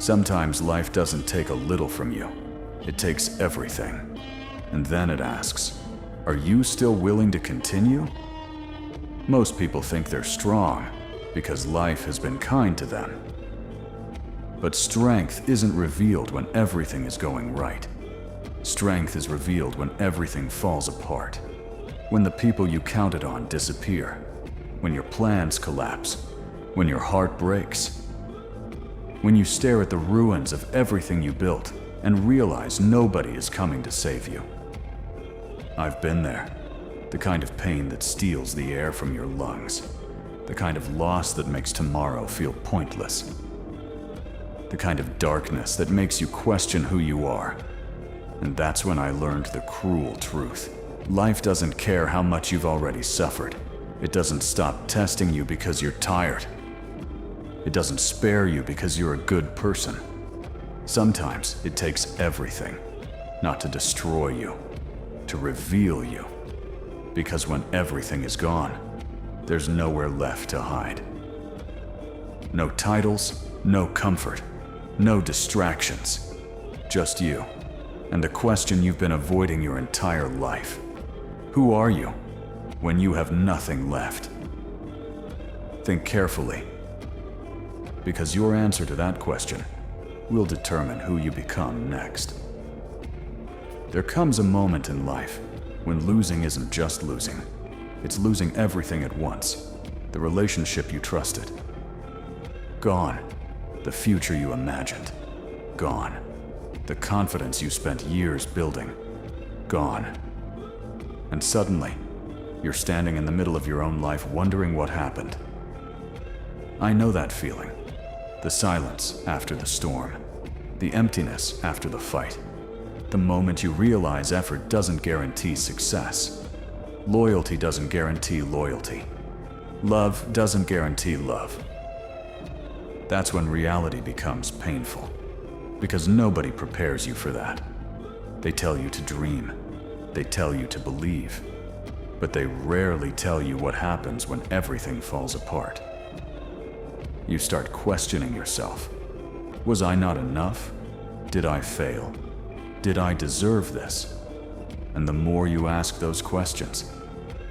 Sometimes life doesn't take a little from you. It takes everything. And then it asks, are you still willing to continue? Most people think they're strong because life has been kind to them. But strength isn't revealed when everything is going right. Strength is revealed when everything falls apart. When the people you counted on disappear. When your plans collapse. When your heart breaks. When you stare at the ruins of everything you built and realize nobody is coming to save you. I've been there. The kind of pain that steals the air from your lungs. The kind of loss that makes tomorrow feel pointless. The kind of darkness that makes you question who you are. And that's when I learned the cruel truth. Life doesn't care how much you've already suffered. It doesn't stop testing you because you're tired. It doesn't spare you because you're a good person. Sometimes it takes everything, not to destroy you, to reveal you. Because when everything is gone, there's nowhere left to hide. No titles, no comfort, no distractions. Just you, and the question you've been avoiding your entire life. Who are you when you have nothing left? Think carefully, because your answer to that question will determine who you become next. There comes a moment in life when losing isn't just losing. It's losing everything at once. The relationship you trusted. Gone. The future you imagined. Gone. The confidence you spent years building. Gone. And suddenly, you're standing in the middle of your own life wondering what happened. I know that feeling. The silence after the storm. The emptiness after the fight. The moment you realize effort doesn't guarantee success. Loyalty doesn't guarantee loyalty. Love doesn't guarantee love. That's when reality becomes painful. Because nobody prepares you for that. They tell you to dream. They tell you to believe. But they rarely tell you what happens when everything falls apart. You start questioning yourself. Was I not enough? Did I fail? Did I deserve this? And the more you ask those questions,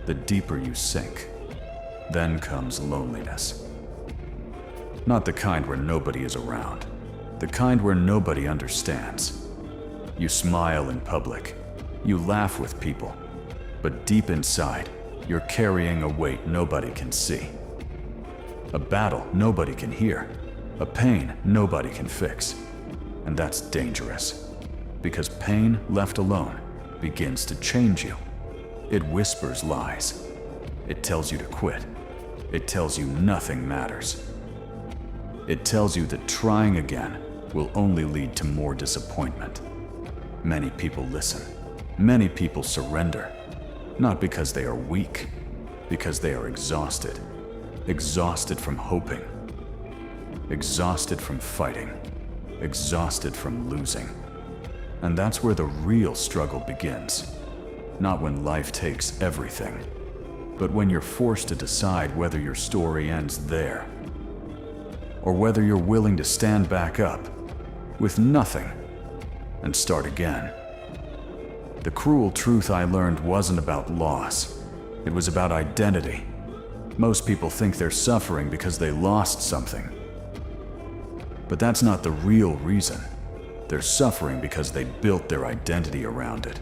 the deeper you sink. Then comes loneliness. Not the kind where nobody is around. The kind where nobody understands. You smile in public. You laugh with people. But deep inside, you're carrying a weight nobody can see. A battle nobody can hear. A pain nobody can fix. And that's dangerous. Because pain left alone begins to change you. It whispers lies. It tells you to quit. It tells you nothing matters. It tells you that trying again will only lead to more disappointment. Many people listen. Many people surrender. Not because they are weak, because they are exhausted. Exhausted from hoping. Exhausted from fighting. Exhausted from losing. And that's where the real struggle begins. Not when life takes everything, but when you're forced to decide whether your story ends there, or whether you're willing to stand back up with nothing and start again. The cruel truth I learned wasn't about loss. It was about identity. Most people think they're suffering because they lost something. But that's not the real reason. They're suffering because they built their identity around it.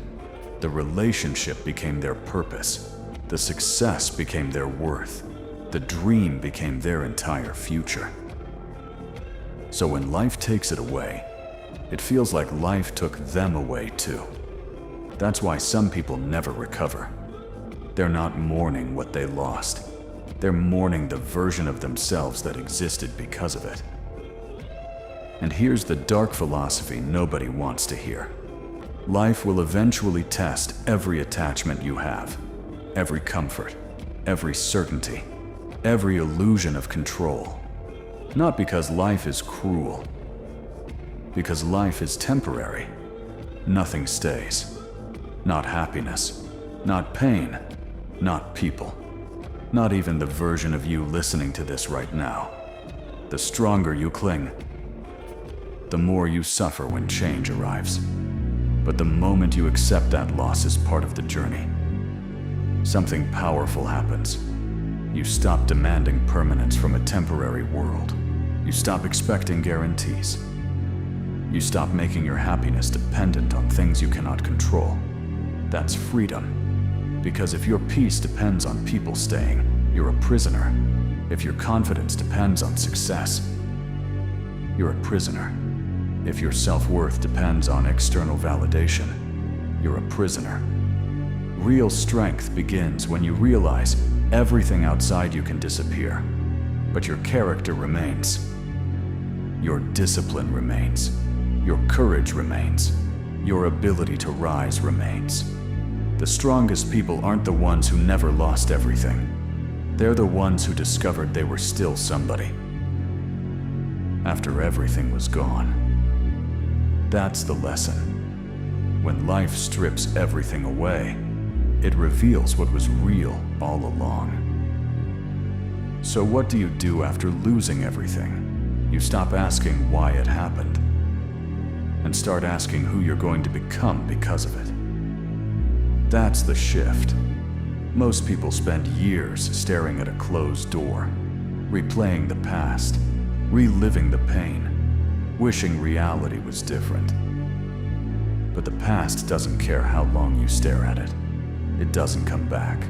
The relationship became their purpose. The success became their worth. The dream became their entire future. So when life takes it away, it feels like life took them away too. That's why some people never recover. They're not mourning what they lost. They're mourning the version of themselves that existed because of it. And here's the dark philosophy nobody wants to hear. Life will eventually test every attachment you have, every comfort, every certainty, every illusion of control. Not because life is cruel, because life is temporary. Nothing stays. Not happiness, not pain, not people, not even the version of you listening to this right now. The stronger you cling, the more you suffer when change arrives. But the moment you accept that loss as part of the journey, something powerful happens. You stop demanding permanence from a temporary world. You stop expecting guarantees. You stop making your happiness dependent on things you cannot control. That's freedom. Because if your peace depends on people staying, you're a prisoner. If your confidence depends on success, you're a prisoner. If your self-worth depends on external validation, you're a prisoner. Real strength begins when you realize everything outside you can disappear, but your character remains. Your discipline remains. Your courage remains. Your ability to rise remains. The strongest people aren't the ones who never lost everything. They're the ones who discovered they were still somebody after everything was gone. That's the lesson. When life strips everything away, it reveals what was real all along. So what do you do after losing everything? You stop asking why it happened and start asking who you're going to become because of it. That's the shift. Most people spend years staring at a closed door, replaying the past, reliving the pain, wishing reality was different. But the past doesn't care how long you stare at it. It doesn't come back.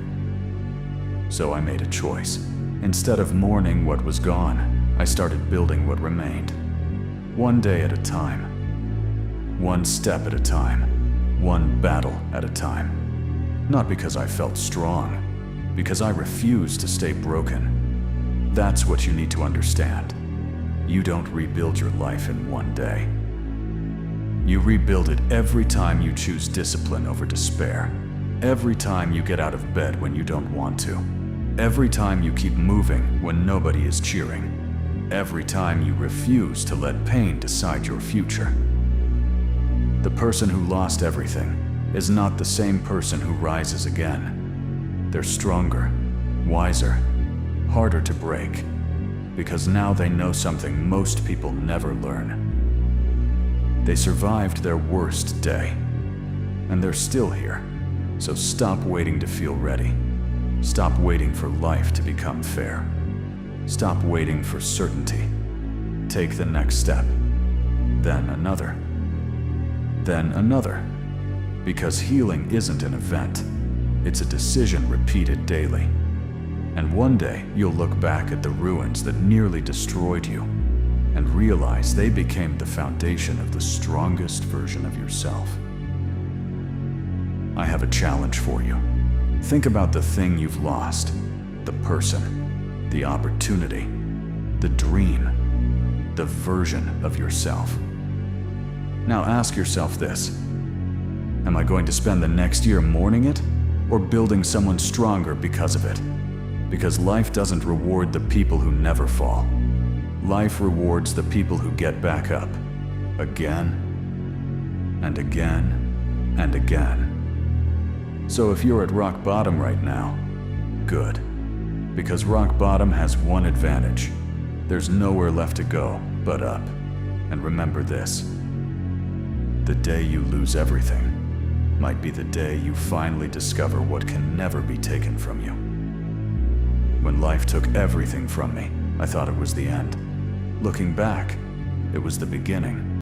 So I made a choice. Instead of mourning what was gone, I started building what remained. One day at a time. One step at a time. One battle at a time. Not because I felt strong, because I refused to stay broken. That's what you need to understand. You don't rebuild your life in one day. You rebuild it every time you choose discipline over despair. Every time you get out of bed when you don't want to. Every time you keep moving when nobody is cheering. Every time you refuse to let pain decide your future. The person who lost everything is not the same person who rises again. They're stronger, wiser, harder to break. Because now they know something most people never learn. They survived their worst day, and they're still here. So stop waiting to feel ready. Stop waiting for life to become fair. Stop waiting for certainty. Take the next step, then another, then another. Because healing isn't an event, it's a decision repeated daily. And one day, you'll look back at the ruins that nearly destroyed you and realize they became the foundation of the strongest version of yourself. I have a challenge for you. Think about the thing you've lost, the person, the opportunity, the dream, the version of yourself. Now ask yourself this: am I going to spend the next year mourning it, or building someone stronger because of it? Because life doesn't reward the people who never fall. Life rewards the people who get back up, again, and again, and again. So if you're at rock bottom right now, good. Because rock bottom has one advantage. There's nowhere left to go but up. And remember this: the day you lose everything might be the day you finally discover what can never be taken from you. When life took everything from me, I thought it was the end. Looking back, it was the beginning.